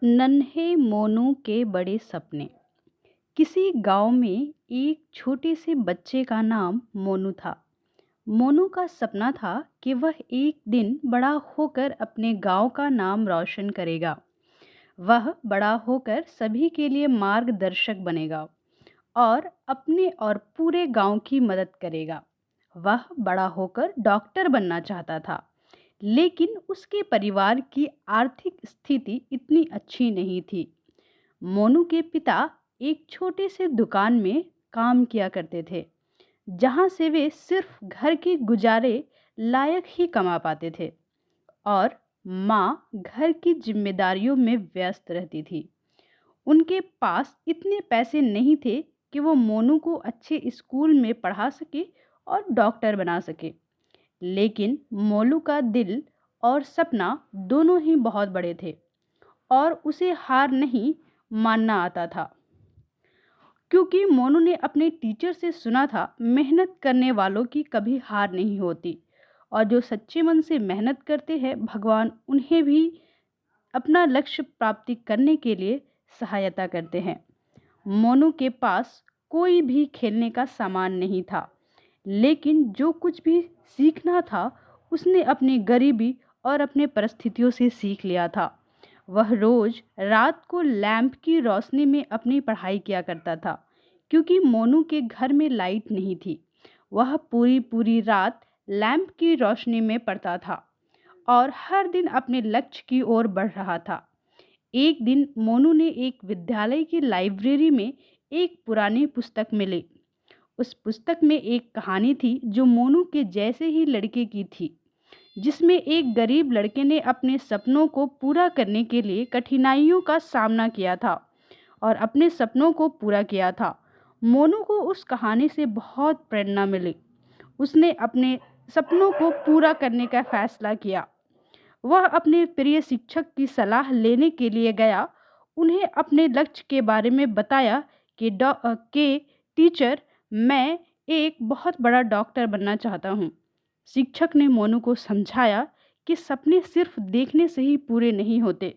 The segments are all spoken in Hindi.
नन्हे मोनू के बड़े सपने। किसी गांव में एक छोटे से बच्चे का नाम मोनू था। मोनू का सपना था कि वह एक दिन बड़ा होकर अपने गांव का नाम रोशन करेगा। वह बड़ा होकर सभी के लिए मार्गदर्शक बनेगा और अपने और पूरे गांव की मदद करेगा। वह बड़ा होकर डॉक्टर बनना चाहता था, लेकिन उसके परिवार की आर्थिक स्थिति इतनी अच्छी नहीं थी। मोनू के पिता एक छोटे से दुकान में काम किया करते थे, जहां से वे सिर्फ घर के गुजारे लायक ही कमा पाते थे और माँ घर की जिम्मेदारियों में व्यस्त रहती थी। उनके पास इतने पैसे नहीं थे कि वो मोनू को अच्छे स्कूल में पढ़ा सके और डॉक्टर बना सके। लेकिन मोलू का दिल और सपना दोनों ही बहुत बड़े थे और उसे हार नहीं मानना आता था, क्योंकि मोनू ने अपने टीचर से सुना था मेहनत करने वालों की कभी हार नहीं होती और जो सच्चे मन से मेहनत करते हैं भगवान उन्हें भी अपना लक्ष्य प्राप्ति करने के लिए सहायता करते हैं। मोनू के पास कोई भी खेलने का सामान नहीं था, लेकिन जो कुछ भी सीखना था उसने अपनी गरीबी और अपने परिस्थितियों से सीख लिया था। वह रोज रात को लैंप की रोशनी में अपनी पढ़ाई किया करता था, क्योंकि मोनू के घर में लाइट नहीं थी। वह पूरी पूरी रात लैंप की रोशनी में पढ़ता था और हर दिन अपने लक्ष्य की ओर बढ़ रहा था। एक दिन मोनू ने एक विद्यालय की लाइब्रेरी में एक पुरानी पुस्तक मिली। उस पुस्तक में एक कहानी थी जो मोनू के जैसे ही लड़के की थी, जिसमें एक गरीब लड़के ने अपने सपनों को पूरा करने के लिए कठिनाइयों का सामना किया था और अपने सपनों को पूरा किया था। मोनू को उस कहानी से बहुत प्रेरणा मिली। उसने अपने सपनों को पूरा करने का फैसला किया। वह अपने प्रिय शिक्षक की सलाह लेने के लिए गया। उन्हें अपने लक्ष्य के बारे में बताया कि टीचर, मैं एक बहुत बड़ा डॉक्टर बनना चाहता हूँ। शिक्षक ने मोनू को समझाया कि सपने सिर्फ देखने से ही पूरे नहीं होते,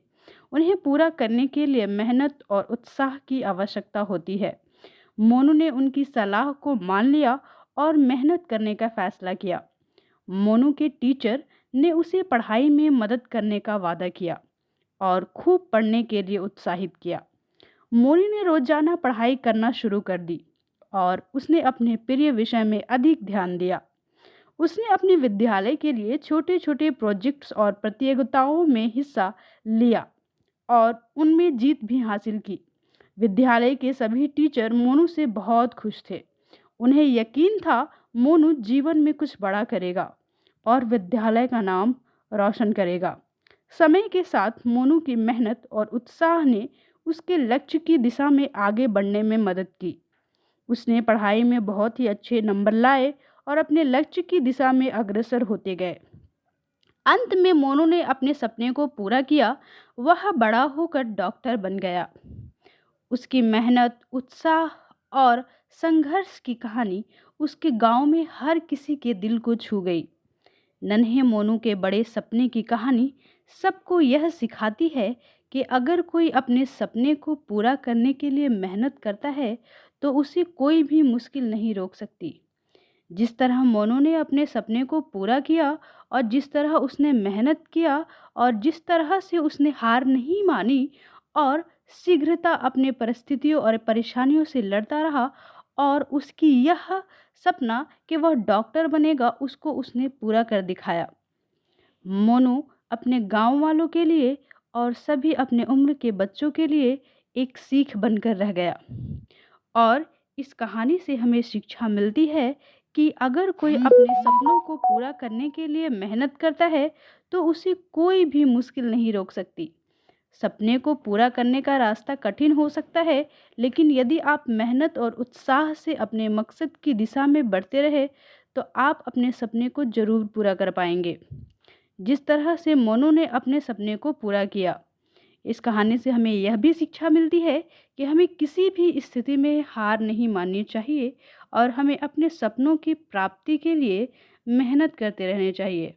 उन्हें पूरा करने के लिए मेहनत और उत्साह की आवश्यकता होती है। मोनू ने उनकी सलाह को मान लिया और मेहनत करने का फैसला किया। मोनू के टीचर ने उसे पढ़ाई में मदद करने का वादा किया और खूब पढ़ने के लिए उत्साहित किया। मोनू ने रोजाना पढ़ाई करना शुरू कर दी और उसने अपने प्रिय विषय में अधिक ध्यान दिया। उसने अपने विद्यालय के लिए छोटे छोटे प्रोजेक्ट्स और प्रतियोगिताओं में हिस्सा लिया और उनमें जीत भी हासिल की। विद्यालय के सभी टीचर मोनू से बहुत खुश थे। उन्हें यकीन था मोनू जीवन में कुछ बड़ा करेगा और विद्यालय का नाम रोशन करेगा। समय के साथ मोनू की मेहनत और उत्साह ने उसके लक्ष्य की दिशा में आगे बढ़ने में मदद की। उसने पढ़ाई में बहुत ही अच्छे नंबर लाए और अपने लक्ष्य की दिशा में अग्रसर होते गए। अंत में मोनू ने अपने सपने को पूरा किया। वह बड़ा होकर डॉक्टर बन गया। उसकी मेहनत, उत्साह और संघर्ष की कहानी उसके गांव में हर किसी के दिल को छू गई। नन्हे मोनू के बड़े सपने की कहानी सबको यह सिखाती है कि अगर कोई अपने सपने को पूरा करने के लिए मेहनत करता है तो उसे कोई भी मुश्किल नहीं रोक सकती। जिस तरह मोनू ने अपने सपने को पूरा किया और जिस तरह उसने मेहनत किया और जिस तरह से उसने हार नहीं मानी और शीघ्रता अपने परिस्थितियों और परेशानियों से लड़ता रहा और उसकी यह सपना कि वह डॉक्टर बनेगा उसको उसने पूरा कर दिखाया। मोनू अपने गांव वालों के लिए और सभी अपने उम्र के बच्चों के लिए एक सीख बनकर रह गया। और इस कहानी से हमें शिक्षा मिलती है कि अगर कोई अपने सपनों को पूरा करने के लिए मेहनत करता है तो उसे कोई भी मुश्किल नहीं रोक सकती। सपने को पूरा करने का रास्ता कठिन हो सकता है, लेकिन यदि आप मेहनत और उत्साह से अपने मकसद की दिशा में बढ़ते रहे तो आप अपने सपने को जरूर पूरा कर पाएंगे, जिस तरह से मोनू ने अपने सपने को पूरा किया। इस कहानी से हमें यह भी शिक्षा मिलती है कि हमें किसी भी स्थिति में हार नहीं माननी चाहिए और हमें अपने सपनों की प्राप्ति के लिए मेहनत करते रहने चाहिए।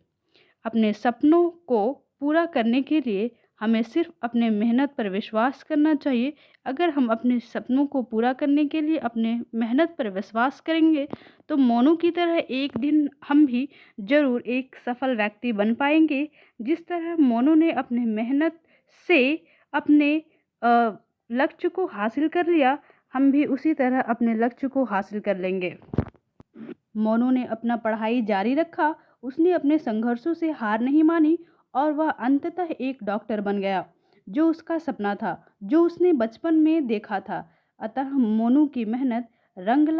अपने सपनों को पूरा करने के लिए हमें सिर्फ अपने मेहनत पर विश्वास करना चाहिए। अगर हम अपने सपनों को पूरा करने के लिए अपने मेहनत पर विश्वास करेंगे, तो मोनू की तरह एक दिन हम भी ज़रूर एक सफल व्यक्ति बन पाएँगे। जिस तरह मोनू ने अपने मेहनत से अपने अ, लक्ष्य को हासिल कर लिया, हम भी उसी तरह अपने लक्ष्य को हासिल कर लेंगे। मोनू ने अपना पढ़ाई जारी रखा, उसने अपने संघर्षों से हार नहीं मानी और वह अंततः एक डॉक्टर बन गया, जो उसका सपना था, जो उसने बचपन में देखा था। अतः मोनू की मेहनत रंग